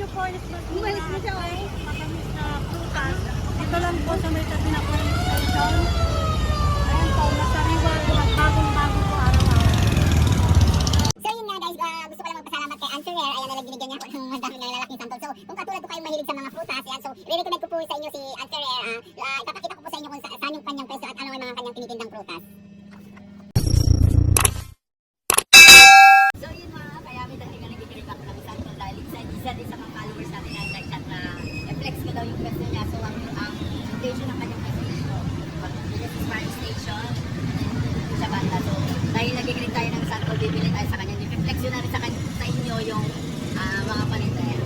you po. Umalis mo siya, oh. Matamis na prutas. Ito lang po sa may tabi na police station. Ayan po, nasariwa. Bagong-bago po araw-araw. So yun nga guys, gusto ko lang magpasalamat kay Answer Rare. Ayan, nalagbinigyan niya ako ng madami na lalaking santol. So kung katulad ko kayong mahilig sa mga prutas, ayan, so re-recommend ko po sa inyo si Answer Rare. Ipapakita ko po sa inyo kung saan yung kanyang presyo at ano ang mga kanyang tinitindang prutas. So yun mga kaya may dati ka nagkikinig ako ng santol dahil isa din sa mga followers natin ang nag-chat na i-flex ko daw yung presyo niya. So ang location ng kanyang presyo dito, dito sa Smart Station, sa banda. So dahil nagkikinig tayo ng santol, bibili tayo sa kanya. I-flex yun na rin sa inyo yung mga paninda yan.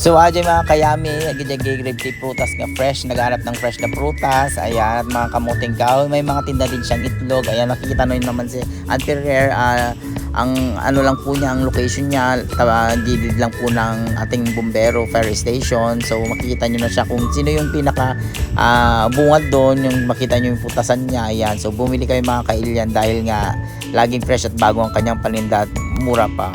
So adyo mga kayami, agad-agad prutas nga fresh, naghanap ng fresh na prutas. Ayan, mga kamuting kahoy, may mga tinda din siyang itlog. Ayan, makikita nyo naman si Answer Rare. Ang ano lang po niya, ang location niya, gilid lang po ng ating bumbero fire station. So makikita nyo na siya kung sino yung pinaka bungad doon, yung makita nyo yung putasan niya. Ayan, so bumili kayo mga kailyan dahil nga laging fresh at bago ang kanyang paninda at mura pa.